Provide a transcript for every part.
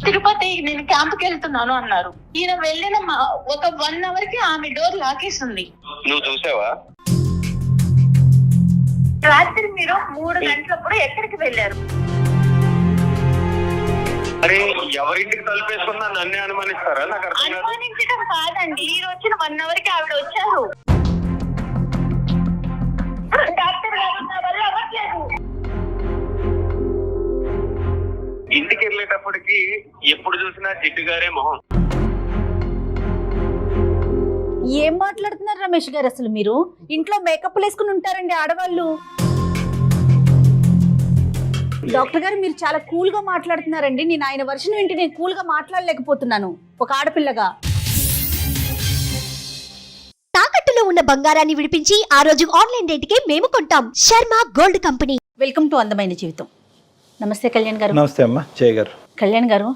తిరుపతి నేను క్యాంప్కి వెళ్తున్నాను అన్నారు. ఈయన వెళ్ళిన ఒక 1 hour కి ఆమె డోర్ లాకేస్తుంది. నువ్వు చూసావా? రాత్రి మీరు 3 గంటలప్పుడు ఎక్కడికి వెళ్ళారు? అరే ఎవరింటికి తలుపేసుకున్నా నన్నే అనుమానిస్తారా? నాకు అర్థం కాదు. అనుమానించడం కాదండి, మీరు వచ్చిన 1 hour కి ఆవిడ వచ్చారు. డాక్టర్ గారు నా వల్ల అవ్వట్లేదు. ఇంటికి వెళ్ళేటప్పటికి ఎప్పుడు చూసినా జిడ్డు గారే మొహం. ఏం మాట్లాడుతున్నారు రమేష్ గారు? అసలు మీరు ఇంట్లో మేకప్ వేసుకుని ఉంటారండి ఆడవాళ్ళు. డాక్టర్ గారు మీరు చాలా కూల్ గా మాట్లాడుతున్నారండి. నేను ఆయన వర్షన్ వింటే నేను కూల్ గా మాట్లాడలేకపోతున్నాను ఒక ఆడపిల్లగా. తాకట్టులో ఉన్న బంగారాన్ని విడిపించి ఆ రోజు ఆన్లైన్ రేటుకే మేము కొంటాం. Sharma gold company. Welcome to అందమైన జీవితం. నమస్తే కళ్యాణ్ గారు. నమస్తే అమ్మా జయ గారు. కళ్యాణ్ గారు,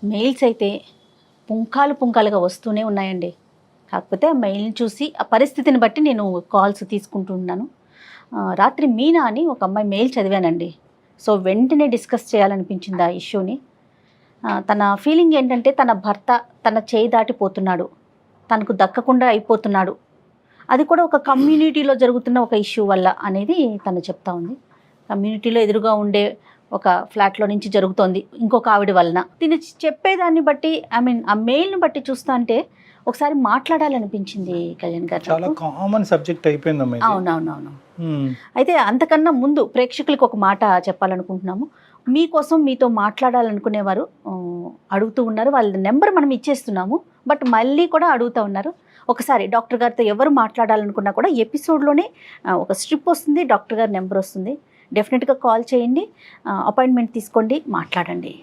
మెయిల్స్ అయితే పుంకాలుగా వస్తూనే ఉన్నాయండి. కాకపోతే ఆ మెయిల్ని చూసి ఆ పరిస్థితిని బట్టి నేను కాల్స్ తీసుకుంటున్నాను. రాత్రి మీనా అని ఒక అమ్మాయి మెయిల్ చదివానండి. సో వెంటనే డిస్కస్ చేయాలనిపించింది ఆ ఇష్యూని. తన ఫీలింగ్ ఏంటంటే తన భర్త తన చేయి దాటిపోతున్నాడు, తనకు దక్కకుండా అయిపోతున్నాడు, అది కూడా ఒక కమ్యూనిటీలో జరుగుతున్న ఒక ఇష్యూ వల్ల అనేది తను చెప్తా ఉంది. కమ్యూనిటీలో ఎదురుగా ఉండే ఒక ఫ్లాట్లో నుంచి జరుగుతోంది ఇంకొక ఆవిడ వలన. తిని చెప్పేదాన్ని బట్టి ఆ మెయిల్ని బట్టి చూస్తా అంటే ఒకసారి మాట్లాడాలనిపించింది కళ్యాణ్ గారు. చాలా కామన్ సబ్జెక్ట్ అయిపోయిందమ్మా. అవునవునవును. అయితే అంతకన్నా ముందు ప్రేక్షకులకు ఒక మాట చెప్పాలనుకుంటున్నాము. మీకోసం మీతో మాట్లాడాలనుకునేవారు అడుగుతూ ఉన్నారు. వాళ్ళ నెంబర్ మనం ఇచ్చేస్తున్నాము, బట్ మళ్ళీ కూడా అడుగుతూ ఉన్నారు. ఒకసారి డాక్టర్ గారితో ఎవరు మాట్లాడాలనుకున్నా కూడా ఎపిసోడ్లోనే ఒక స్ట్రిప్ వస్తుంది, డాక్టర్ గారి నెంబర్ వస్తుంది. డెఫినెట్గా కాల్ చేయండి, అపాయింట్మెంట్ తీసుకోండి, మాట్లాడండి.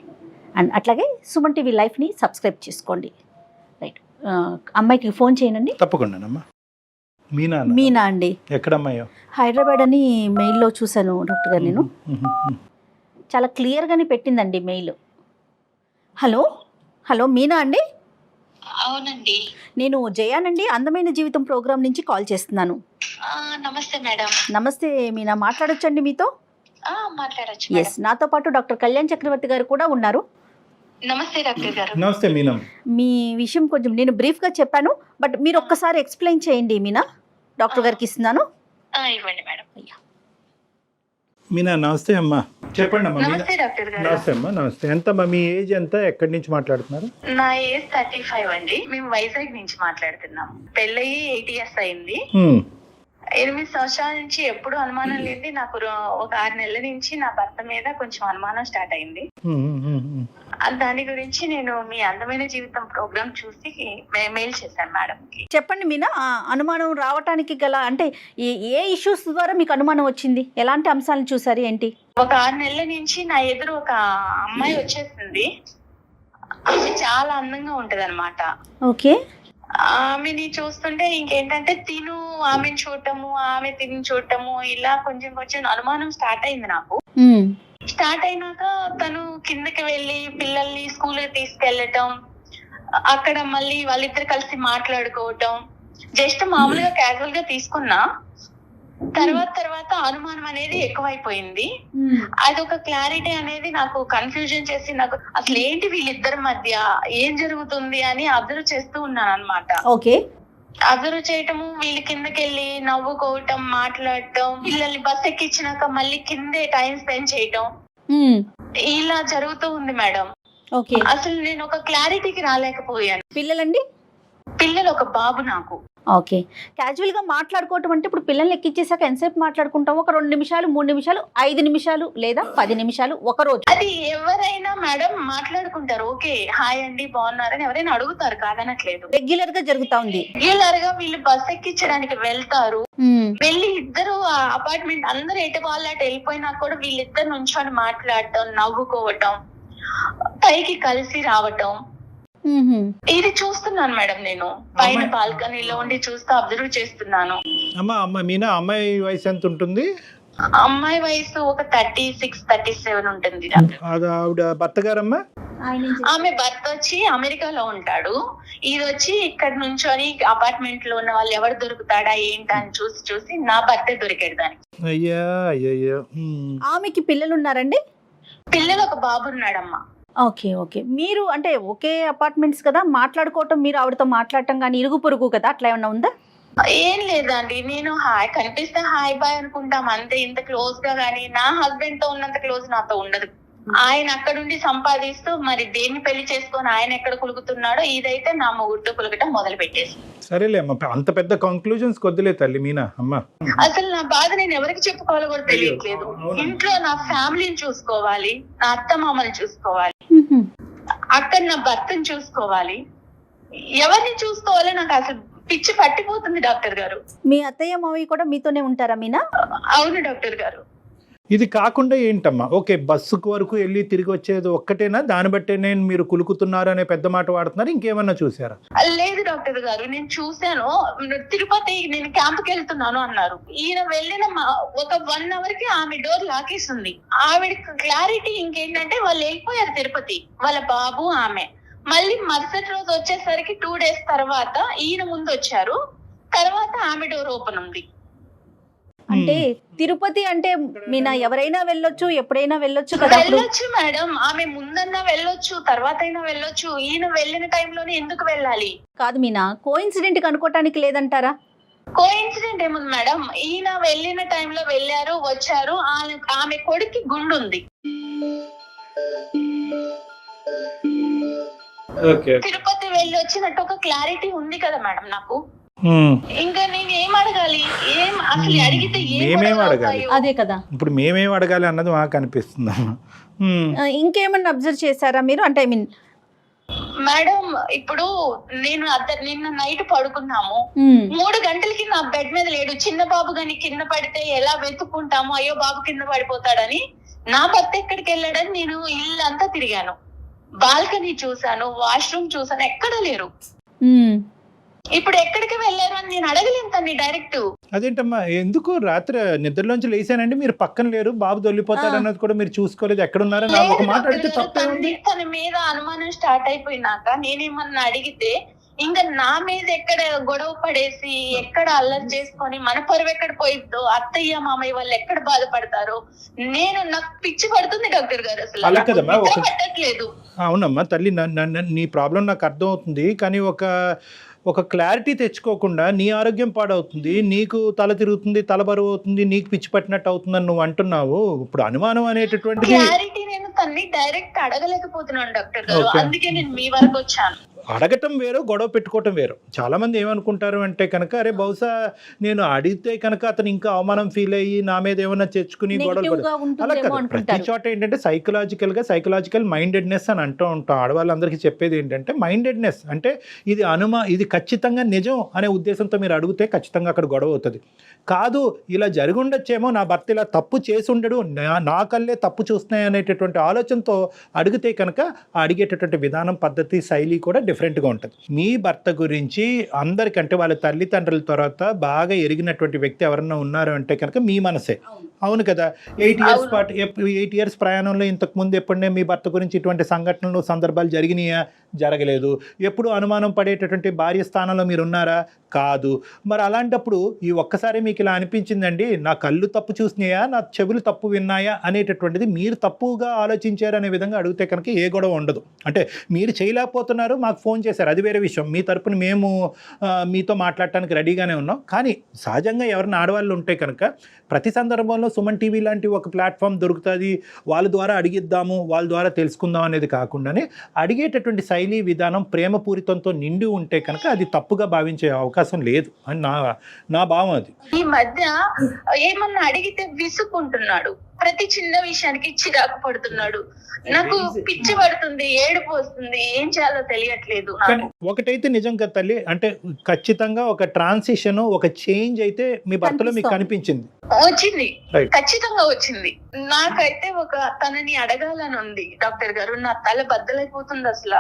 అండ్ అట్లాగే సుమన్ టీవీ లైఫ్ని సబ్స్క్రైబ్ చేసుకోండి. రైట్, అమ్మాయికి ఫోన్ చేయనండి. తప్పకుండానమ్మా. మీనా అండి. ఎక్కడమ్మాయో? హైదరాబాద్ అని మెయిల్లో చూశాను డాక్టర్ గారు. నేను చాలా క్లియర్గానే పెట్టిందండి మెయిల్. హలో మీనా అండి? అవునండి, నేను జయానండి, అందమైన జీవితం ప్రోగ్రామ్ నుంచి కాల్ చేస్తున్నాను. నమస్తే మేడం. నమస్తే మీనా, మాట్లాడొచ్చండి మీతో? మాట్లాడొచ్చు. ఎస్, నాతో పాటు డాక్టర్ కళ్యాణ్ చక్రవర్తి గారు కూడా ఉన్నారు. నమస్తే డాక్టర్ గారు. నమస్తే మీనా. మీ విషయం కొంచెం నేను బ్రీఫ్గా చెప్పాను, బట్ మీరు ఒక్కసారి ఎక్స్ప్లెయిన్ చేయండి మీనా. డాక్టర్ గారికి ఇస్తున్నాను. ఇవ్వండి మేడం. మీనా నమస్తే అమ్మా. చెప్పండి అమ్మా. నమస్తే డాక్టర్ గారు. నమస్తే అమ్మా. నమస్తే. ఎంతమ్మా మీ ఏజ్ ఎంత? ఎక్కడి నుంచి మాట్లాడుతున్నారు? నా ఏజ్ 35 అండి. మేము వైజాగ్ నుంచి మాట్లాడుతున్నాం. పెళ్ళయి 8 years అయింది. 8 సంవత్సరాల నుంచి ఎప్పుడు అనుమానం లేదు. నాకు ఒక 6 నెలల నుంచి నా భర్త మీద కొంచెం అనుమానం స్టార్ట్ అయింది. దాని గురించి నేను మీ అందమైన జీవితం ప్రోగ్రామ్ చూసి మెయిల్ చేశాను మేడం కి. చెప్పండి మీనా, అనుమానం రావటానికి గల అంటే ఏ ఇష్యూస్ ద్వారా మీకు అనుమానం వచ్చింది? ఎలాంటి అంశాలను చూసారు ఏంటి? ఒక 6 నెలల నుంచి నా ఎదురు ఒక అమ్మాయి వచ్చేసింది. ఆమె చాలా అందంగా ఉంటది అనమాట. ఓకే. ఆమెని చూస్తుంటే ఇంకేంటంటే ఆమెను చూడటము, ఆమె తిని చూడటము, ఇలా కొంచెం అనుమానం స్టార్ట్ అయింది నాకు. స్టార్ట్ అయినాక తను కిందకి వెళ్ళి పిల్లల్ని స్కూల్ తీసుకెళ్లటం, అక్కడ మళ్ళీ వాళ్ళిద్దరు కలిసి మాట్లాడుకోవటం, జస్ట్ మామూలుగా క్యాజువల్ గా తీసుకున్నా. తర్వాత అనుమానం అనేది ఎక్కువైపోయింది. అదొక క్లారిటీ అనేది నాకు కన్ఫ్యూజన్ చేసి, నాకు అసలు ఏంటి వీళ్ళిద్దరి మధ్య ఏం జరుగుతుంది అని అబ్జర్వ్ చేస్తూ ఉన్నాను అనమాట. ఓకే. అబ్జర్వ్ చేయటము, వీళ్ళు కిందకెళ్ళి నవ్వుకోవటం, మాట్లాడటం, పిల్లల్ని బస్ ఎక్కించినాక మళ్ళీ కిందే టైం స్పెండ్ చేయటం, ఇలా జరుగుతూ ఉంది మేడం. ఓకే. అసలు నేను ఒక క్లారిటీకి రాలేకపోయాను. పిల్లలండి? పిల్లలు ఒక బాబు నాకు. ఓకే. క్యాజువల్ గా మాట్లాడుకోవటం అంటే ఇప్పుడు పిల్లల్ని ఎక్కించేసాక ఎంతసేపు మాట్లాడుకుంటాం? ఒక 2 నిమిషాలు, 3 నిమిషాలు, 5 నిమిషాలు లేదా 10 నిమిషాలు ఒక రోజు? అది ఎవరైనా మేడం మాట్లాడుకుంటారు. ఓకే, హాయ్ అండి బాగున్నారని ఎవరైనా అడుగుతారు, కాదనట్లేదు. రెగ్యులర్ గా జరుగుతా ఉంది. రెగ్యులర్ గా వీళ్ళు బస్ ఎక్కించడానికి వెళ్తారు. వెళ్ళి ఇద్దరు అపార్ట్మెంట్ అందరూ ఎటు వాళ్ళు అటు వెళ్ళిపోయినా కూడా వీళ్ళిద్దరు నుంచొని మాట్లాడటం, నవ్వుకోవటం, పైకి కలిసి రావటం, ఇది చూస్తున్నాను మేడం. నేను పైన బాల్కనీలో ఉండి చూస్తూ అబ్జర్వ్ చేస్తున్నాను. మీనా అమ్మాయి వయసు ఎంత ఉంటుంది? అమ్మాయి వయసు ఒక 36, 37 ఉంటుంది. ఆవిడ భర్త గారమ్మా? ఆమె భర్త వచ్చి అమెరికాలో ఉంటాడు. ఇది వచ్చి ఇక్కడ నుంచొని అపార్ట్మెంట్ లో ఉన్న వాళ్ళు ఎవరు దొరుకుతాడా ఏంటా అని చూసి నా భర్తే దొరికాడు దానికి. అయ్యా అయ్యో. ఆమెకి పిల్లలు ఉన్నారండి? పిల్లలు ఒక బాబు ఉన్నాడమ్మా. Okay okay. మీరు అంటే ఒకే అపార్ట్మెంట్స్ కదా, మాట్లాడుకోవటం, మీరు ఆవిడతో మాట్లాడటం కానీ ఇరుగు పొరుగు కదా, అట్లా ఏమన్నా ఉందా? ఏం లేదండి, నేను హాయ్ కనిపిస్తే హాయ్ బాయ్ అనుకుంటాం అంతే. ఇంత క్లోజ్ గా గానీ నా హస్బెండ్ తో ఉన్నంత క్లోజ్ నాతో ఉండదు. ఆయన అక్కడుండి సంపాదిస్తూ మరి దేన్ని పెళ్లి చేసుకొని ఆయన ఎక్కడ కులుకుతున్నాడో ఇదైతే నా మొగుడుతో కులకటం మొదలు పెట్టేసి. సరేలే అమ్మ, అంత పెద్ద కంక్లూజన్స్ కొద్దిలే తల్లి మీనా అమ్మ. అసలు నా బాధ నేను ఎవరికి చెప్పుకోవాలో కూడా తెలియట్లేదు. ఇంట్లో నా ఫ్యామిలీని చూసుకోవాలి, నా అత్త మామని చూసుకోవాలి, అక్కడ నా భర్తను చూసుకోవాలి, ఎవరిని చూసుకోవాలో నాకు అసలు పిచ్చి పట్టిపోతుంది డాక్టర్ గారు. మీ అత్తయ్య మావయ్య కూడా మీతోనే ఉంటారా మీనా? అవును డాక్టర్ గారు. ఇది కాకుండా ఏంటమ్మా, ఓకే బస్సుకు వరకు వెళ్ళి తిరిగి వచ్చేది ఒక్కటేనా, దాన్ని బట్టే నేను మీరు కులుకుతున్నారు అనే పెద్ద మాట వాడుతున్నారు, ఇంకేమన్నా చూసారా? లేదు డాక్టర్ గారు, నేను చూశాను. తిరుపతి నేను క్యాంప్ కి వెళ్తున్నాను అన్నారు. ఈయన వెళ్ళిన ఒక 1 hour కి ఆమె డోర్ లాకేస్తుంది. ఆవిడ క్లారిటీ ఇంకేంటంటే వాళ్ళు వెళ్ళిపోయారు తిరుపతి, వాళ్ళ బాబు ఆమె. మళ్ళీ మరుసటి రోజు వచ్చేసరికి 2 days తర్వాత ఈయన ముందు వచ్చారు. తర్వాత ఆమె డోర్ ఓపెన్ ఉంది. అంటే తిరుపతి అంటే మీనా ఎవరైనా వెళ్ళొచ్చు, ఎప్పుడైనా వెళ్ళొచ్చు కదా. వెళ్ళొచ్చు మేడం, ఆమె ముందన్నా వెళ్ళొచ్చు, తర్వాత అయినా వెళ్ళొచ్చు. ఈయన వెళ్ళిన టైంలోనే ఎందుకు వెళ్ళాలి? కాదు మీనా, కోఇన్సిడెంట్ అనుకోవటానికి లేదంటారా? కోఇన్సిడెంట్ ఏముంది మేడం, ఈయన వెళ్ళిన టైంలో వెళ్ళారు, వచ్చారు. ఆమె కొడుక్కి గుండు ఉంది. తిరుపతి వెళ్ళి వచ్చినట్టు ఒక క్లారిటీ ఉంది కదా మేడం నాకు. ఇంకా నేను ఏం అడగాలి? ఏం అసలు అడిగితే మేమేం అడగాలి? అదే కదా, ఇప్పుడు మేమేం అడగాలి అన్నది మాకు అనిపిస్తుంది. ఇంకేమన్నా అబ్జర్వ్ చేశారా మీరు? అంటే ఐ మీన్ మేడం, ఇప్పుడు నేను నిన్న నైట్ పడుకున్నాము, 3 గంటలకి నా బెడ్ మీద లేడు. చిన్న బాబు గాని కింద పడితే ఎలా వెతుక్కుంటాము, అయ్యో బాబు కింద పడిపోతాడని. నా భర్త ఎక్కడికి వెళ్ళాడని నేను ఇల్లంతా తిరిగాను, బాల్కనీ చూసాను, వాష్రూమ్ చూసాను, ఎక్కడ లేరు. ఇప్పుడు ఎక్కడికి వెళ్ళారు అని నేను అడగలేను తన్ని డైరెక్ట్. అదేంటమ్మా, ఎందుకు రాత్రి నిద్రలోంచి లేసానండి, మీరు పక్కన లేరు, బాబు దొల్లిపోతాడు అన్నది కూడా మీరు చూసుకోలేదు, ఎక్కడున్నారని ఒక మాట అడిగితే తప్పేముంది? తన మీద అనుమానం స్టార్ట్ అయిపోయినాక నేనేమన్నా అడిగితే ఇంకా నా మీద ఎక్కడ గొడవ పడేసి ఎక్కడ అల్లరి చేసుకొని మన పరువు ఎక్కడ పోయిద్దో, అత్తయ్య మామయ్య వాళ్ళు ఎక్కడ బాధపడతారో నాకు పిచ్చి పడుతుంది డాక్టర్ గారు. అసలు అలా కదమ్మా, పట్టట్లేదు. అవునమ్మా తల్లి, నీ ప్రాబ్లం నాకు అర్థం అవుతుంది. కానీ ఒక క్లారిటీ తెచ్చుకోకుండా నీ ఆరోగ్యం పాడవుతుంది, నీకు తల తిరుగుతుంది, తల బరువు అవుతుంది, నీకు పిచ్చి పట్టినట్టు అవుతుందని నువ్వు అంటున్నావు. ఇప్పుడు అనుమానం అనేటటువంటి క్లారిటీ నేను తన్ని డైరెక్ట్ అడగలేకపోతున్నాను డాక్టర్ గారు, అందుకే నేను మీ వరకు వచ్చాను. అడగటం వేరు, గొడవ పెట్టుకోవటం వేరు. చాలా మంది ఏమనుకుంటారు అంటే కనుక, అరే బహుశా నేను అడిగితే కనుక అతను ఇంకా అవమానం ఫీల్ అయ్యి నా మీద ఏమైనా తెచ్చుకుని గొడవలు. అలా కాదు, ప్రతి చోట ఏంటంటే సైకలాజికల్ మైండెడ్నెస్ అని అంటూ ఉంటాం. ఆడవాళ్ళందరికీ చెప్పేది ఏంటంటే మైండెడ్నెస్ అంటే ఇది ఖచ్చితంగా నిజం అనే ఉద్దేశంతో మీరు అడిగితే ఖచ్చితంగా అక్కడ గొడవ అవుతుంది. కాదు ఇలా జరిగి ఉండొచ్చేమో, నా భర్త ఇలా తప్పు చేసి ఉండడు, నా కళ్ళే తప్పు చూస్తున్నాయి అనేటటువంటి ఆలోచనతో అడిగితే కనుక అడిగేటటువంటి విధానం, పద్ధతి, శైలి కూడా డిఫరెంట్గా ఉంటుంది. మీ భర్త గురించి అందరికంటే వాళ్ళ తల్లిదండ్రుల తర్వాత బాగా ఎరిగినటువంటి వ్యక్తి ఎవరన్నా ఉన్నారు అంటే కనుక మీ మనసే. అవును కదా, 8 years ప్రయాణంలో ఇంతకు ముందు ఎప్పుడనే మీ భర్త గురించి ఇటువంటి సంఘటనలు, సందర్భాలు జరిగినాయా? జరగలేదు. ఎప్పుడు అనుమానం పడేటటువంటి భార్య స్థానంలో మీరు ఉన్నారా? కాదు. మరి అలాంటప్పుడు ఈ ఒక్కసారి మీకు ఇలా అనిపించిందండి, నా కళ్ళు తప్పు చూసినాయా, నా చెవులు తప్పు విన్నాయా అనేటటువంటిది మీరు తప్పుగా ఆలోచించారు అనే విధంగా అడిగితే కనుక ఏ గొడవ ఉండదు. అంటే మీరు చేయలేకపోతున్నారు, మాకు ఫోన్ చేశారు, అది వేరే విషయం. మీ తరపున మేము మీతో మాట్లాడటానికి రెడీగానే ఉన్నాం. కానీ సహజంగా ఎవరైనా ఆడవాళ్ళు ఉంటే కనుక ప్రతి సందర్భంలో సుమన్ టీవీ లాంటి ఒక ప్లాట్ఫామ్ దొరుకుతుంది, వాళ్ళ ద్వారా అడిగిద్దాము, వాళ్ళ ద్వారా తెలుసుకుందాం అనేది కాకుండానే అడిగేటటువంటి శైలి, విధానం ప్రేమపూరితంతో నిండి ఉంటే కనుక అది తప్పుగా భావించే అవకాశం లేదు అని నా భావం. అది ఈ మధ్య ఏమన్నా అడిగితే విసుక్కుంటున్నాడు, ప్రతి చిన్న విషయానికి చిరాకు పడుతున్నాడు, నాకు పిచ్చి పడుతుంది, ఏడుపు వస్తుంది, ఏం చేయాలో తెలియట్లేదు. ఒకటైతే నిజం కదా తల్లి, అంటే ఖచ్చితంగా ఒక ట్రాన్సిషన్, ఒక చేంజ్ అయితే మీ భర్తలో మీకు కనిపించింది, వచ్చింది, ఖచ్చితంగా వచ్చింది. నాకైతే తనని అడగాలని ఉంది డాక్టర్ గారు, నా తల బద్దలైపోతుంది అసలు.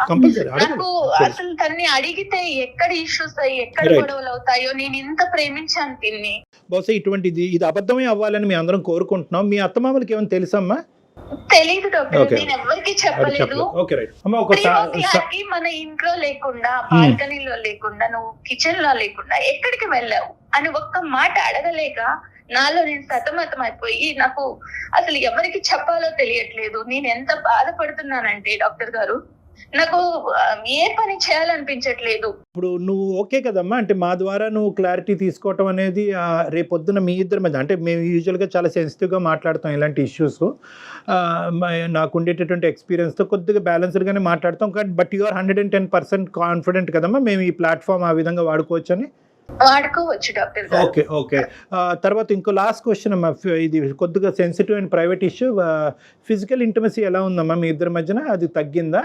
నాకు అసలు తనని అడిగితే ఎక్కడ ఇష్యూస్ అయ్యి ఎక్కడ గొడవలు అవుతాయో, నేను ఇంత ప్రేమించాను తిన్ని. బహుశా ఇది అబద్ధమే అవ్వాలని మేము అందరం కోరుకుంటున్నాం. మీ అత్తమామలకి ఏమైనా తెలుసమ్మా? తెలీదు డాక్టర్, నేను ఎవరికి చెప్పలేదు. మన ఇంట్లో లేకుండా, బాల్కనీలో లేకుండా, నువ్వు కిచెన్ లో లేకుండా ఎక్కడికి వెళ్ళావు అని ఒక్క మాట అడగలేక నాలో నేను సతమతం అయిపోయి నాకు అసలు ఎవరికి చెప్పాలో తెలియట్లేదు. నేను ఎంత బాధపడుతున్నానంటే డాక్టర్ గారు, నాకు ఏ పని చేయాలనిపించట్లేదు. ఇప్పుడు నువ్వు ఓకే కదమ్మా, అంటే మా ద్వారా నువ్వు క్లారిటీ తీసుకోవటం అనేది రేపొద్దున మీ ఇద్దరి మధ్య, అంటే మేము యూజువల్గా చాలా సెన్సిటివ్గా మాట్లాడతాం ఇలాంటి ఇష్యూస్, నాకు ఉండేటటువంటి ఎక్స్పీరియన్స్తో కొద్దిగా బ్యాలెన్స్డ్గానే మాట్లాడతాం. కానీ బట్ యు ఆర్ 110% కాన్ఫిడెంట్ కదమ్మా మేము ఈ ప్లాట్ఫామ్ ఆ విధంగా వాడుకోవచ్చని? వాడుకోవచ్చు డాక్టర్ గారు. Okay okay. తర్వాత ఇంకో లాస్ట్ క్వశ్చన్ అమ్మా, ఇది కొద్దిగా sensitive and private issue. Physical intimacy ఎలా ఉందమ్మా మీ ఇద్దరి మధ్యన? అది తగ్గిందా?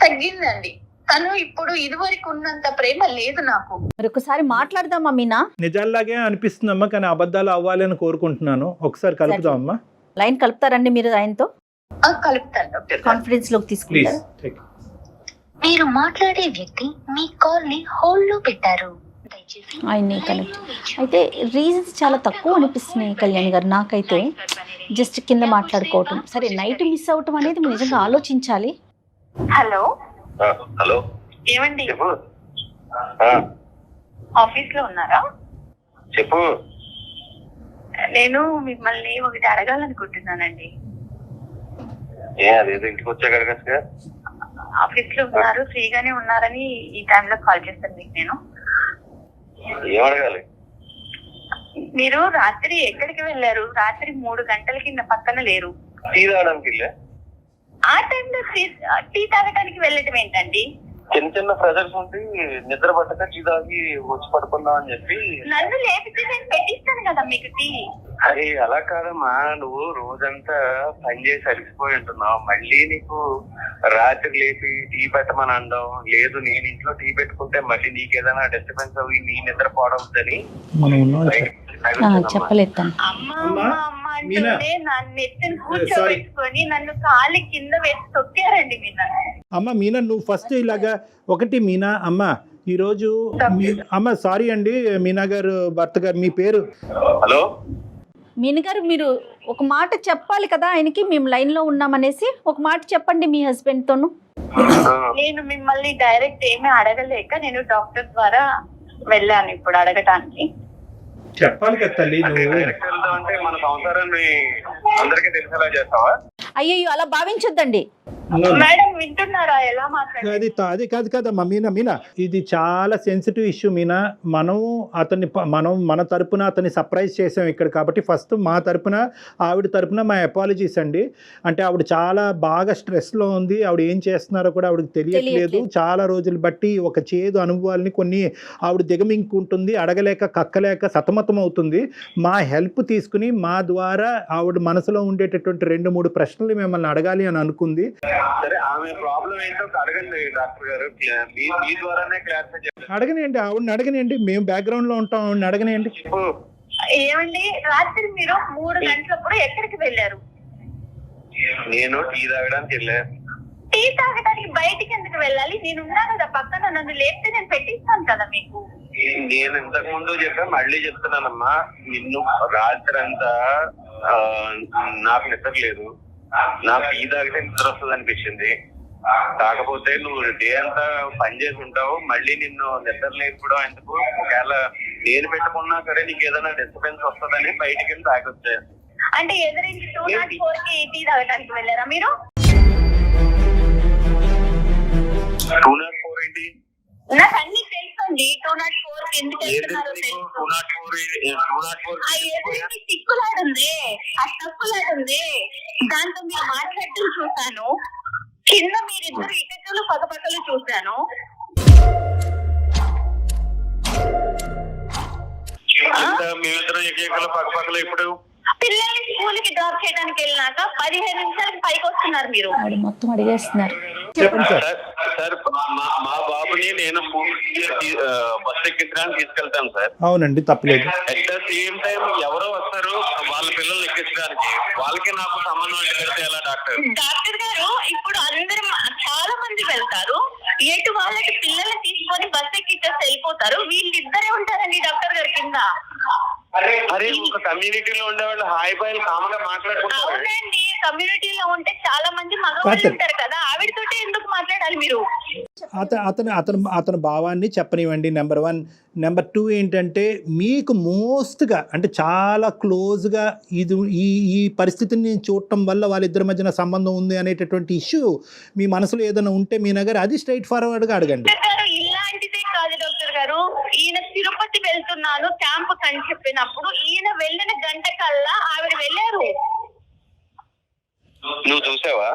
తగ్గిందండి. తను ఇప్పుడు ఇదివరకు ఉన్నంత ప్రేమ లేదు నాకు. మరి ఒకసారి మాట్లాడదామా మీనా? నిజాల్లాగే అనిపిస్తుందమ్మా, కానీ అబద్ధాలు అవ్వాలి అని కోరుకుంటున్నాను. ఒకసారి కలుపుదామమ్మా. లైన్ కలుపుతారండి మీరు ఆయనతో? కలుపుతాను డాక్టర్ గారు. కాన్ఫిడెన్స్ లోకి తీసుకుంటారు. మీరు మాట్లాడే వ్యక్తి మీ కాల్ ని హోల్డ్ లో పెట్టారు. ఆయన్ని కనెక్ట్ అయితే రీజన్స్ చాలా తక్కువ అనిపిస్తున్నాయి కళ్యాణ్ గారు నాకైతే. జస్ట్ కింద మాట్లాడుకోవటం సరే, నైట్ మిస్ అవటం అనేది మీరు నిజంగా ఆలోచించాలి. హలో హలో, ఏమండి, చెప్పు. ఆఫీస్ లో ఉన్నారా? చెప్పు. నేను మిమ్మల్ని ఒకటి అడగాలనుకుంటున్నానండి. అదేదో ఇంటికి వచ్చాక అడగచ్చుగా. ఆఫీస్ లో ఉన్నారు, ఫ్రీగానే ఉన్నారని ఈ టైంలో కాల్ చేస్తాను మీకు. నేను ఏం అడగాలి? మీరు రాత్రి ఎక్కడికి వెళ్ళారు? రాత్రి 3 గంటలకి నా పక్కన లేరు. టీ తాగడానికి వెళ్ళా. ఆ టైంలో టీ తాగడానికి వెళ్ళటం ఏంటండి? చిన్న చిన్న ప్రెజర్స్ ఉండి నిద్ర పట్టక టీ తాగి వచ్చి పడుకుందాం అని చెప్పి. నన్ను లేపితే నేను పెట్టిస్తాను కదా మీకు టీ. అరే అలా కాదమ్మా, నువ్వు రోజంతా పని చేసి అలిసిపోయి ఉంటున్నావు, మళ్ళీ నీకు రాత్రి లేపి టీ పెట్టమని అనడం లేదు. నేను ఇంట్లో టీ పెట్టుకుంటే మళ్ళీ నీకు ఏదైనా డిస్టర్బెన్స్ అవి నీ నిద్ర పోవడంతని చెప్పలేదు. అంటే నన్ను ఎత్తుని కూర్చోబెట్టుకొని నన్ను కాలి కింద వేసి తొక్కారండి మీరు. అమ్మ మీనా, నువ్వు ఫస్ట్ ఇలాగా ఒకటి మీనా అమ్మ, ఈరోజు అమ్మ సారీ అండి మీనా గారు భర్త గారు, మీ పేరు? హలో మీనా గారు, మీరు ఒక మాట చెప్పాలి కదా ఆయనకి, మేము లైన్ లో ఉన్నామనేసి ఒక మాట చెప్పండి మీ హస్బెండ్ తోను. నేను మిమ్మల్ని డైరెక్ట్ ఏమీ అడగలేక నేను డాక్టర్ ద్వారా వెళ్ళాను ఇప్పుడు అడగటానికి. చెప్పాలి కదా తల్లి. డైరెక్ట్ వెళ్దాం అంటే మన సంసారాన్ని అందరికీ తెలిసేలా చేస్తావా? అయ్యో అలా భావించొద్దండి మేడం. వింటున్నారా ఎలా మాట్లాడారు? అది కాదు కదమ్మా మీనా. మీనా, ఇది చాలా సెన్సిటివ్ ఇష్యూ మీనా. మనం మన తరపున అతన్ని సర్ప్రైజ్ చేసాం ఇక్కడ, కాబట్టి ఫస్ట్ మా తరపున ఆవిడ తరపున మా అపాలజీస్ అండి. అంటే ఆవిడ చాలా బాగా స్ట్రెస్లో ఉంది, ఆవిడ ఏం చేస్తున్నారో కూడా ఆవిడకి తెలియట్లేదు. చాలా రోజులు బట్టి ఒక చేదు అనుభవాల్ని కొన్ని ఆవిడ దిగమింగుకుంటుంది, అడగలేక కక్కలేక సతమతం అవుతుంది. మా హెల్ప్ తీసుకుని మా ద్వారా ఆవిడ మనసులో ఉండేటటువంటి 2-3 ప్రశ్నలు మిమ్మల్ని అడగాలి అని అనుకుంది. సరే, ఆమె ప్రాబ్లం ఏంటో అడగండి డాక్టర్ గారు, మీ ద్వారానే క్లారిఫై చేయండి. అడగనియండి, ఆవిడని అడగనియండి, మేము బ్యాక్గ్రౌండ్ లో ఉంటాం, ఆవిడని అడగనియండి. ఏమండి, రాత్రి మీరు 3 గంటలప్పుడు ఎక్కడికి వెళ్ళారు? నేను టీ తాగడానికి వెళ్ళా. టీ తాగడానికి బయటికి ఎందుకు వెళ్ళాలి? నేను ఉన్నా కదా పక్కన, నన్ను లేపితే నేను పెట్టిస్తాను కదా మీకు. నేను ఇంతకు ముందు చెప్పా, మళ్ళీ చెప్తున్నానమ్మా, నిన్ను రాత్రి అంతా నాకు నిద్ర లేదు, నాకు టీ తాగితే నిద్ర వస్తుంది అనిపించింది. కాకపోతే నువ్వు డే అంతా పని చేసి ఉంటావు, మళ్ళీ నిన్ను నిద్ర లేకపోవడం ఎందుకు? ఒకవేళ నేను పెట్టుకున్నా సరే నీకు ఏదైనా డిస్టర్బెన్స్ వస్తుందని బయటికి వెళ్ళి తాగొచ్చా. అంటే ఎదురించి 204 కి టీ తాగడానికి వెళ్ళారా మీరు? 204 ఏంటి? నాకు అన్ని తెలుసండి. 204 ఎందుకు వెళ్తున్నారో తెలుసు. సిక్కులాడుంది, ఆ తక్కులాడుంది, దాంతో మీరు మాట్లాడటం చూశాను. కింద మీరిద్దరు ఇటకలు పక్కపక్కలు చూశాను. మేమిద్దరం ఏకైకలు పక్కపక్కలు ఇప్పుడు పిల్లల్ని స్కూల్ కి డ్రాప్ చేయడానికి వెళ్ళినాక 15 నిమిషాలకి పైకి వస్తున్నారు మీరు. మొత్తం అడిగేస్తున్నారు. సార్, మా బాబుని నేను బస్ ఎక్కించడానికి తీసుకెళ్తాను సార్. అవునండి, తప్పలేదు. అట్ ద సేమ్ టైం ఎవరో వస్తారు వాళ్ళ పిల్లల్ని ఎక్కించడానికి, వాళ్ళకి నాకు సంబంధం అంటే ఎలా డాక్టర్? డాక్టర్ గారు, ఇప్పుడు అందరూ చాలా మంది వెళ్తారు, ఎటు వాళ్ళకి పిల్లల్ని తీసుకొని బస్ ఎక్కిచ్చేసి వెళ్ళిపోతారు. వీళ్ళిద్దరే ఉంటారండి డాక్టర్ గారు కింద. అరే ఒక కమ్యూనిటీలో ఉండేవాళ్ళు హాయ్ బాయ్ కామన్ గా మాట్లాడుకుంటారు. అవునండి, కమ్యూనిటీలో ఉంటే చాలా మంది మగవాళ్ళు ఉంటారు కదా, ఆవిడతోటి ఎందుకు మాట్లాడాలి మీరు? అతని భావాన్ని చెప్పనివ్వండి, నెంబర్ 1. నెంబర్ 2 ఏంటంటే మీకు మోస్ట్గా అంటే చాలా క్లోజ్గా ఈ పరిస్థితిని నేను చూడటం వల్ల వాళ్ళిద్దరి మధ్యన సంబంధం ఉంది అనేటటువంటి ఇష్యూ మీ మనసులో ఏదైనా ఉంటే మీ దగ్గర అది స్ట్రైట్ ఫార్వర్డ్గా అడగండి. ఇలాంటిదే కాదు డాక్టర్ గారు, ఈయన తిరుపతి వెళ్తున్నాను క్యాంప్ అని చెప్పినప్పుడు ఈయన వెళ్ళిన గంట కల్లా ఆవిడ వెళ్ళారు. నువ్వు చూసావా?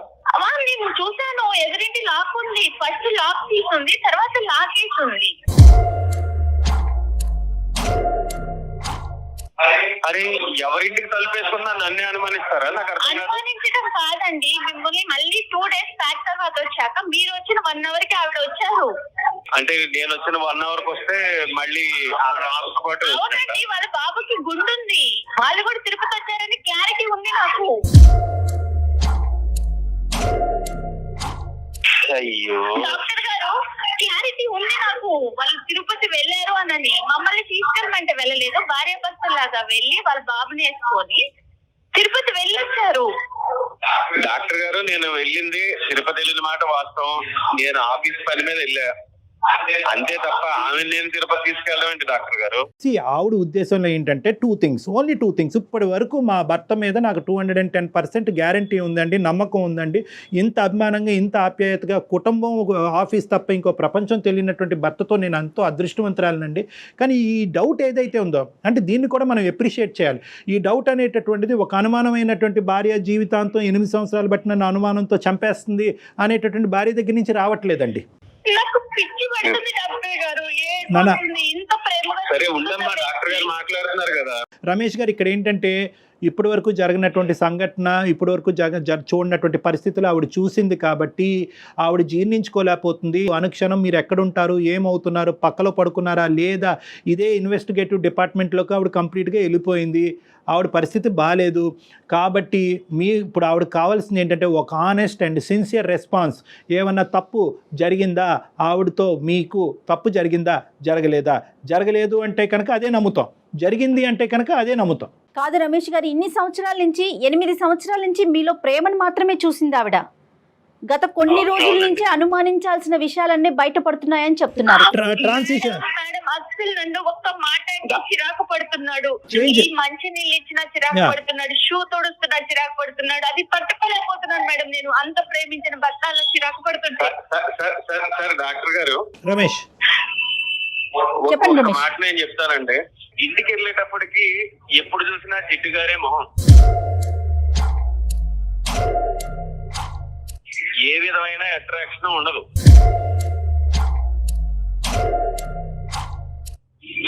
నేను చూసాను, ఎదురింటి లాక్ ఉంది, ఫస్ట్ లాక్ తీసుంది, తర్వాత లాక్ వేసింది. అరే ఎవరింటికి తలుపేసుకున్నా నన్నే అనుమానిస్తారా? నాకు అనుమానించడం కాదండి, మిమ్మల్ని మళ్ళీ 2 days బ్యాక్ తర్వాత వచ్చాక మీరు వచ్చిన 1 hour కి ఆవిడ వచ్చారు. అంటే నేను వచ్చిన 1 hour కి వస్తే మళ్ళీ అవునండి, వాళ్ళ బాబుకి గుండుంది, వాళ్ళు కూడా తిరుపతి వచ్చారని క్లారిటీ ఉంది నాకు. అయ్యో డాక్టర్ గారు, క్లారిటీ ఉంది నాకు, వాళ్ళు తిరుపతి వెళ్ళారు అనని. మమ్మల్ని తీసుకెళ్ళమంటే వెళ్ళలేదు, భార్య భర్తలాగా వెళ్ళి వాళ్ళ బాబుని వేసుకొని తిరుపతి వెళ్ళొచ్చారు. డాక్టర్ గారు, నేను వెళ్ళింది తిరుపతి వెళ్ళిన మాట వాస్తవం. నేను ఆఫీస్ పని మీద వెళ్ళా అంతే తప్ప ఆమె నేను తిరుపతి తీసుకెళ్ళడం ఏంటి డాక్టర్ గారు? ఆవిడ ఉద్దేశంలో ఏంటంటే 2 things, ఓన్లీ 2 things. ఇప్పటి వరకు మా భర్త మీద నాకు 210% గ్యారంటీ ఉందండి, నమ్మకం ఉందండి. ఇంత అభిమానంగా ఇంత ఆప్యాయతగా కుటుంబం ఆఫీస్ తప్ప ఇంకో ప్రపంచం తెలియనటువంటి భర్తతో నేను ఎంతో అదృష్టవంతురాలనండి. కానీ ఈ డౌట్ ఏదైతే ఉందో అంటే దీన్ని కూడా మనం ఎప్రిషియేట్ చేయాలి. ఈ డౌట్ అనేటటువంటిది ఒక అనుమానమైనటువంటి భార్య జీవితాంతం 8 సంవత్సరాలు బట్టి నన్ను అనుమానంతో చంపేస్తుంది అనేటటువంటి భార్య దగ్గర నుంచి రావట్లేదండి. నాకు పిచ్చి పడుతుంది డాక్టర్ గారు, ఇంత ప్రేమగా. సరే ఉండమ్మా, డాక్టర్ గారు మాట్లాడుతున్నారు కదా. రమేష్ గారు, ఇక్కడ ఏంటంటే ఇప్పటి వరకు జరిగినటువంటి సంఘటన, ఇప్పటి వరకు చూడనటువంటి పరిస్థితులు ఆవిడ చూసింది కాబట్టి ఆవిడ జీర్ణించుకోలేకపోతుంది. అనుక్షణం మీరు ఎక్కడుంటారు, ఏమవుతున్నారు, పక్కలో పడుకున్నారా లేదా, ఇదే ఇన్వెస్టిగేటివ్ డిపార్ట్మెంట్లోకి ఆవిడ కంప్లీట్గా వెళ్ళిపోయింది. ఆవిడ పరిస్థితి బాగాలేదు కాబట్టి ఇప్పుడు ఆవిడకి కావాల్సింది ఏంటంటే ఒక ఆనెస్ట్ అండ్ సిన్సియర్ రెస్పాన్స్. ఏమన్నా తప్పు జరిగిందా, ఆవిడతో మీకు తప్పు జరిగిందా, జరగలేదు అంటే కనుక అదే నమ్ముతాం, జరిగింది అంటే కనుక అదే నమ్ముతాం. కాదు రమేష్ గారు, 8 సంవత్సరాల నుంచి మీలో ప్రేమను మాత్రమే చూసింది ఆవిడ. గత కొన్ని రోజుల నుంచి అనుమానించాల్సిన విషయాలన్నీ బయటపడుతున్నాయని చెప్తున్నారు. ట్రాన్సిషన్ మేడం, అసలు నన్ను ఒక్క మాట అంటే చిరాకు పడుతున్నాడు, మంచి నీళ్ళు ఇచ్చినా చిరాకు పడుతున్నాడు, షూ తొడుస్తున్నా చిరాకు పడుతున్నాడు, అది పట్టుకోలేకపోతున్నాను మేడం. నేను అంత ప్రేమించిన భర్త అలా చిరాకు పడుతుంటాను. డాక్టర్ గారు, రమేష్ చెప్పండి. మాట నేను చెప్తానంటే, ఇంటికి వెళ్ళేటప్పటికి ఎప్పుడు చూసినా జిడ్డు గారే మొహం, ఏ విధమైన అట్రాక్షన్ ఉండదు.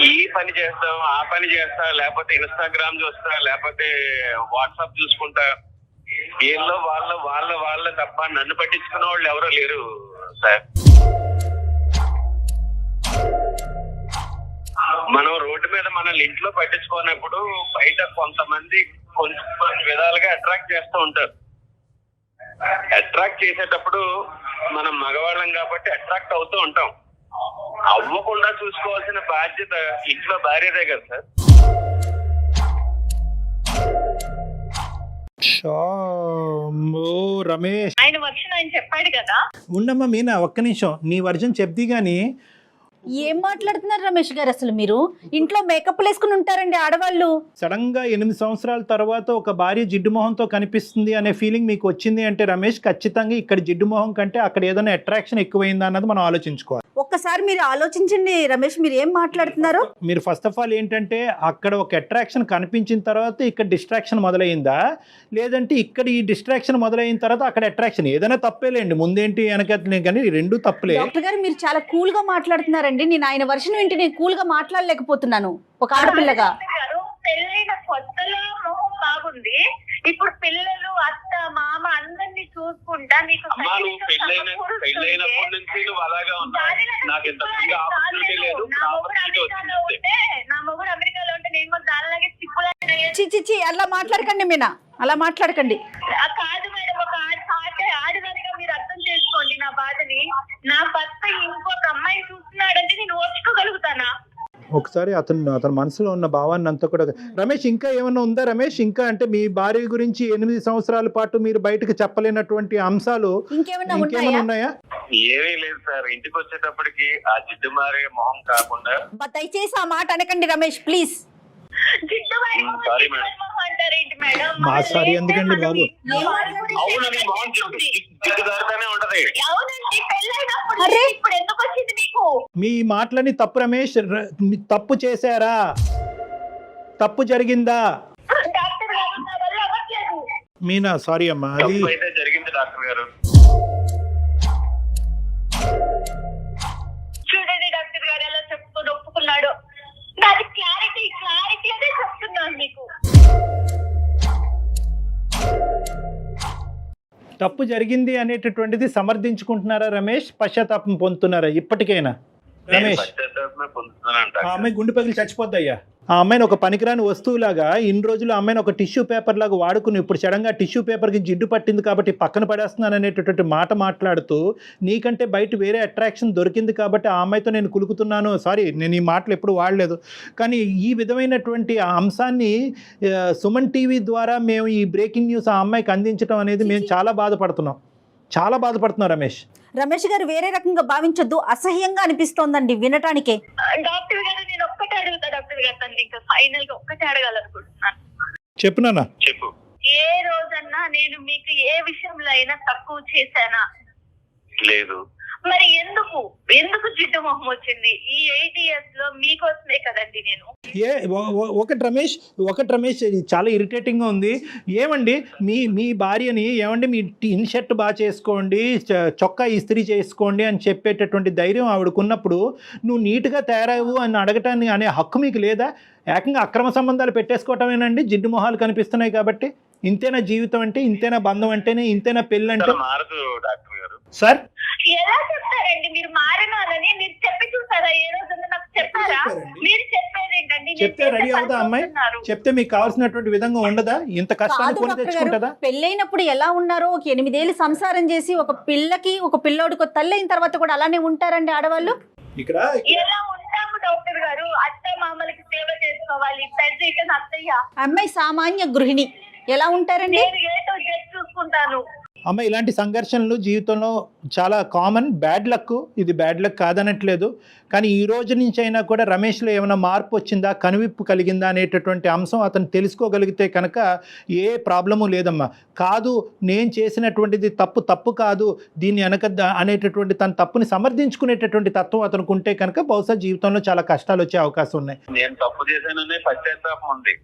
ఈ పని చేస్తాం, ఆ పని చేస్తా, లేకపోతే ఇన్స్టాగ్రామ్ చూస్తా, లేకపోతే వాట్సాప్ చూసుకుంటా, వీళ్ళు వాళ్ళ తప్ప నన్ను పట్టించుకున్న వాళ్ళు ఎవరో లేరు సార్. మనం రోడ్డు మీద మనల్ని ఇంట్లో పట్టించుకున్నప్పుడు బయట కొంతమంది కొన్ని విధాలుగా అట్రాక్ట్ చేస్తూ ఉంటారు. అట్రాక్ట్ చేసేటప్పుడు మనం మగవాళ్ళం కాబట్టి అట్రాక్ట్ అవుతూ ఉంటాం. అవ్వకుండా చూసుకోవాల్సిన బాధ్యత ఇంట్లో భార్యదే కదా సార్. రమేష్, ఆయన వర్షన్ ఆయన చెప్పాడు కదా. ఉండమ్మా మీనా, ఒక్క నిమిషం, నీ వర్జన్ చెప్ది కానీ. ఏం మాట్లాడుతున్నారు రమేష్ గారు, అసలు మీరు ఇంట్లో మేకప్ వేసుకుని ఉంటారండి ఆడవాళ్ళు. సడన్ గా 8 సంవత్సరాల తర్వాత ఒక భార్య జిడ్డు మొహంతో కనిపిస్తుంది అనే ఫీలింగ్ మీకు వచ్చింది అంటే రమేష్, ఖచ్చితంగా ఇక్కడ జిడ్డు మొహం కంటే అక్కడ ఏదైనా అట్రాక్షన్ ఎక్కువైందా అన్నది మనం ఆలోచించుకోవాలి. ఒక్కసారి మీరు ఆలోచించండి రమేష్, మీరు ఏం మాట్లాడుతున్నారు? మీరు ఫస్ట్ ఆఫ్ ఆల్ ఏంటంటే అక్కడ ఒక అట్రాక్షన్ కనిపించిన తర్వాత ఇక్కడ డిస్ట్రాక్షన్ మొదలైందా, లేదంటే ఇక్కడ ఈ డిస్ట్రాక్షన్ మొదలైన తర్వాత అక్కడ అట్రాక్షన్, ఏదైనా తప్పేలేండి, ముందేంటి వెనకట్లే, కానీ రెండు తప్పులే. డాక్టర్ గారు, మీరు చాలా కూల్ గా మాట్లాడుతున్నారండి. నేను ఆయన వర్షన్ వింటే నేను కూల్ గా మాట్లాడలేకపోతున్నాను ఒక ఆడపిల్లగా. పెళ్ళైన కొత్తలో మొహం బాగుంది, ఇప్పుడు పిల్లలు అత్త మామ అందరినీ చూసుకుంటా నీకు పెళ్ళైనప్పటి నుంచి నువ్వు అలాగా ఉన్నావు. నాకు ఇంతకుముందు ఆపర్చునిటీ లేదు. నా మొగుడు అమెరికాలో ఉంటే నేను కూడా దానిలాగే చిచ్చి అలా మాట్లాడకండి మీనా, అలా మాట్లాడకండి. కాదు మేడం, ఒక ఆడదానిగా మీరు అర్థం చేసుకోండి నా బాధని. నా భర్త ఇంకొక అమ్మాయి చూస్తున్నాడంటే నేను ఓర్చుకోగలుగుతానా? ఒకసారి అతని మనసులో ఉన్న భావాన్ని అంతా కూడా. రమేష్, ఇంకా ఏమన్నా ఉందా రమేష్? ఇంకా అంటే మీ భార్య గురించి 8 సంవత్సరాల పాటు మీరు బయటకు చెప్పలేనటువంటి అంశాలు ఇంకేమైనా ఉన్నాయా? ఏమీ లేదు సార్. ఇంటికి వచ్చేటప్పటికి ఆ జిడ్డు మారే మొహం కాకుండా. దయచేసి ఆ మాట అనకండి రమేష్, ప్లీజ్. Sorry madam. మా సారీ ఎందుకండి బాబు? అవునండి, మొహం జిడ్డుదారుతానే ఉంటది. మీ మాటలని తప్పు రమేష్. తప్పు చేశారా? తప్పు జరిగిందా? మీనా, సారీ అమ్మా. అది అయితే జరిగింది డాక్టర్ గారు. చూడండి డాక్టర్ గారు ఎలా చెప్పుకొని ఒప్పుకున్నాడు. నాది క్లారిటీ అదే చెప్తున్నాను మీకు. తప్పు జరిగింది అనేటటువంటిది సమర్థించుకుంటున్నారా రమేష్? పశ్చాత్తాపం పొందుతున్నారా ఇప్పటికైనా రమేష్? ఆ అమ్మాయి గుండె పగిలి చచ్చిపోద్దయ్యా. ఆ అమ్మాయిని ఒక పనికిరాని వస్తువులాగా ఇన్ని రోజులు ఆ అమ్మాయిని ఒక టిష్యూ పేపర్ లాగా వాడుకుని ఇప్పుడు సడన్గా టిష్యూ పేపర్కి జిడ్డు పట్టింది కాబట్టి పక్కన పడేస్తున్నాను అనేటటువంటి మాట మాట్లాడుతూ నీకంటే బయట వేరే అట్రాక్షన్ దొరికింది కాబట్టి ఆ అమ్మాయితో నేను కులుకుతున్నాను. సారీ, నేను ఈ మాటలు ఎప్పుడు వాడలేదు. కానీ ఈ విధమైనటువంటి ఆ అంశాన్ని సుమన్ టీవీ ద్వారా మేము ఈ బ్రేకింగ్ న్యూస్ ఆ అమ్మాయికి అందించడం అనేది మేము చాలా బాధపడుతున్నాం రమేష్ గారు వేరే రకంగా భావించొద్దు, అసహ్యంగా అనిపిస్తోందండి వినటానికే. డాక్టర్ గారు నేను ఒక్కటే అడుగుతా డాక్టర్ గారు, తను ఇంకా ఫైనల్ గా ఒక్కటే అడగాలనుకుంటున్నాను. చెప్పు నాన్న. చెప్పు. ఏ రోజన్నా నేను మీకు ఏ విషయంలో అయినా తక్కువ చేశానా? లేదు. మరి ఎందుకు జిడ్డు మొహం వచ్చింది? ఈ 8 years లో మీకోసమే కదండి నేను. ఒకటి రమేష్ ఇది చాలా ఇరిటేటింగ్గా ఉంది. ఏమండి మీ భార్యని ఏమండి మీ ఇన్షర్ట్ బాగా చేసుకోండి, చొక్కా ఇస్త్రీ చేసుకోండి అని చెప్పేటటువంటి ధైర్యం ఆవిడకున్నప్పుడు నువ్వు నీట్గా తయారవు అని అడగటాన్ని అనే హక్కు మీకు లేదా? ఏకంగా అక్రమ సంబంధాలు పెట్టేసుకోవటమేనండి జిడ్డు మొహాలు కనిపిస్తున్నాయి కాబట్టి. ఇంతేనా జీవితం అంటే? ఇంతేనా బంధం అంటేనే? ఇంతేనా పెళ్ళి అంటే? సార్ ఎలా చెప్తారండి మీరు మారినారని? మీరు చెప్పి చూసారా? ఏ రోజున నాకు చెప్పారా? మీరు చెప్పేది ఏంటండి? చెప్తే రెడీ అవుతా అమ్మాయి? చెప్తే మీకు కావాల్సినటువంటి విధంగా ఉండదా? ఇంత కష్టాన్ని కొని తెచ్చుకుంటుందా? పెళ్ళైనప్పుడు ఎలా ఉన్నారో, ఒక 8 ఏళ్ళు సంసారం చేసి ఒక పిల్లకి ఒక పిల్లోడికి తల్లి అయిన తర్వాత కూడా అలానే ఉంటారండి ఆడవాళ్ళు. ఇక్కడ ఎలా ఉంటాము డాక్టర్ గారు? అత్త మామలకి సేవ చేసుకోవాలి. పెద్ద అత్తయ్య. అమ్మాయి సామాన్య గృహిణి, ఎలా ఉంటారండి? నేను ఏదో చూసుకుంటాను. అమ్మ, ఇలాంటి సంఘర్షణలు జీవితంలో చాలా కామన్. బ్యాడ్ లక్, ఇది బ్యాడ్ లక్ కాదనట్లేదు. కానీ ఈ రోజు నుంచి అయినా కూడా రమేష్లో ఏమైనా మార్పు వచ్చిందా, కనువిప్పు కలిగిందా అనేటటువంటి అంశం అతను తెలుసుకోగలిగితే కనుక ఏ ప్రాబ్లము లేదమ్మా. కాదు, నేను చేసినటువంటిది తప్పు కాదు, దీన్ని వెనకద్దా అనేటటువంటి తన తప్పుని సమర్థించుకునేటటువంటి తత్వం అతనికి ఉంటే కనుక బహుశా జీవితంలో చాలా కష్టాలు వచ్చే అవకాశం ఉన్నాయి. నేను తప్పు చేశాననే పశ్చాత్తాపం ఉంది.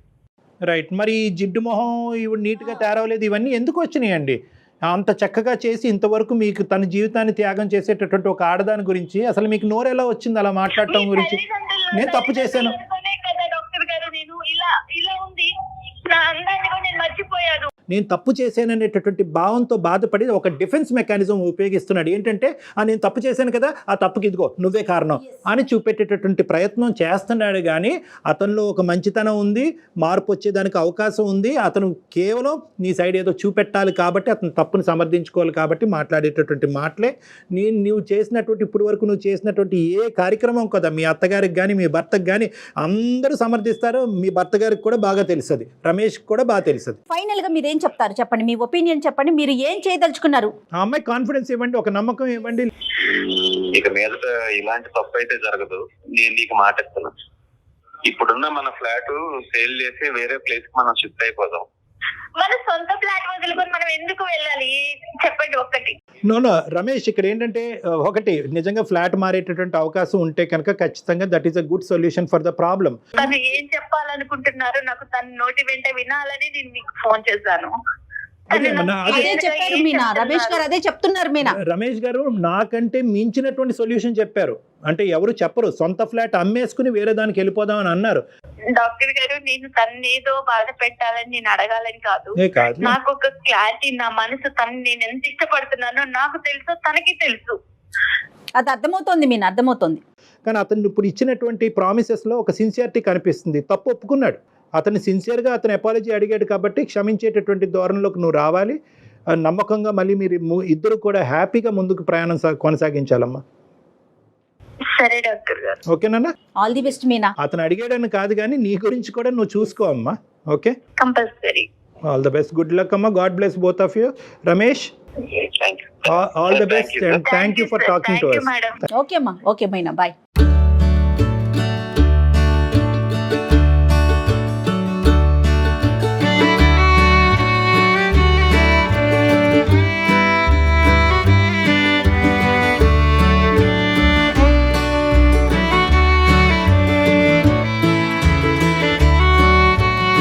రైట్. మరి జిడ్డు మొహం ఇవి నీట్గా తయారవలేదు, ఇవన్నీ ఎందుకు వచ్చినాయండి? అంత చక్కగా చేసి ఇంతవరకు మీకు తన జీవితాన్ని త్యాగం చేసేటటువంటి ఒక ఆడదాని గురించి అసలు మీకు నోరు ఎలా వచ్చింది అలా మాట్లాడటం గురించి? నేను తప్పు చేశాను డాక్టర్ గారు, నేను ఇలా ఉంది నా అందాన్ని కూడా నేను మర్చిపోయాను. నేను తప్పు చేశాననేటటువంటి భావంతో బాధపడి ఒక డిఫెన్స్ మెకానిజం ఉపయోగిస్తున్నాడు. ఏంటంటే నేను తప్పు చేశాను కదా, ఆ తప్పుకి ఇదిగో నువ్వే కారణం అని చూపెట్టేటటువంటి ప్రయత్నం చేస్తున్నాడు. కానీ అతనిలో ఒక మంచితనం ఉంది, మార్పు వచ్చేదానికి అవకాశం ఉంది. అతను కేవలం నీ సైడ్ ఏదో చూపెట్టాలి కాబట్టి, అతను తప్పుని సమర్థించుకోవాలి కాబట్టి మాట్లాడేటటువంటి మాటలే. నువ్వు చేసినటువంటి ఇప్పుడు వరకు నువ్వు చేసినటువంటి ఏ కార్యక్రమం కదా మీ అత్తగారికి కానీ మీ భర్తకు కానీ అందరూ సమర్థిస్తారు. మీ భర్త గారికి కూడా బాగా తెలుస్తుంది, రమేష్ కూడా బాగా తెలుస్తుంది. ఫైనల్ గా మీరు ఏం చెప్తారు చెప్పండి, మీ ఒపీనియన్ చెప్పండి. మీరు ఏం చేయదలుచుకున్నారు? ఆ అమ్మాయి కాన్ఫిడెన్స్ ఇవ్వండి, ఒక నమ్మకం ఇవ్వండి. ఇక మీదట ఇలాంటి తప్పు అయితే జరగదు. నేను నీకు మాట ఇస్తున్నా, ఇప్పుడున్న మన ఫ్లాట్ సేల్ చేసి వేరే ప్లేస్ కి మనం షిఫ్ట్ అయిపోదాం. మన సొంత ఫ్లాట్ వదులుకొని మనం ఎందుకు వెళ్ళాలి చెప్పండి ఒక్కటి. నో రమేష్, ఇక్కడ ఏంటంటే ఒకటి నిజంగా ఫ్లాట్ మారేటటువంటి అవకాశం ఉంటే కనుక ఖచ్చితంగా that is a good solution for the problem. తను ఏం చెప్పాలనుకుంటున్నారు నాకు తన నోటి వెంట వినాలని నేను మీకు ఫోన్ చేశాను. అదే చెప్పారు మీనా, రమేష్ గారు అదే చెప్తున్నారు. మీనా, రమేష్ గారు నాకంటే మించినటువంటి సొల్యూషన్ చెప్పారు. అంటే ఎవరు చెప్పరు, సొంత ఫ్లాట్ అమ్మేసుకుని వేరే దానికి వెళ్ళిపోదాం అని అన్నారు. డాక్టర్ గారు, నేను తన్నేదో బాధ పెట్టాలని నేను అడగాలని కాదు. నాకు ఒక క్లారిటీ, నా మనసు తను నేను ఎంత ఇష్టపడుతున్నానో నాకు తెలుసు, తనకి తెలుసు. అది అర్థమవుతోంది మీనా, అర్థమవుతోంది. కానీ అతను ఇప్పుడు ఇచ్చినటువంటి ప్రామిసెస్ లో ఒక సిన్సియారిటీ కనిపిస్తుంది. తప్పు ఒప్పుకున్నాడు, అతను సిన్సియర్గా అతను అపాలజీ అడిగాడు కాబట్టి క్షమించేటటువంటి ధోరణిలోకి నువ్వు రావాలి. నమ్మకంగా మళ్ళీ మీరు ఇద్దరు కూడా హ్యాపీగా ముందుకు ప్రయాణం కొనసాగించాలమ్మా. సరే డాక్టర్ గారు. ఓకేనా? All the best Meena. అతను అడిగాడని కాదు కానీ నీ గురించి కూడా నువ్వు చూసుకో అమ్మా. Okay, compulsory. All the best, good luck అమ్మా, God bless both of you. Ramesh, all the best and thank you for talking to us. Madam. Okay అమ్మా, ఓకే మీనా, బాయ్.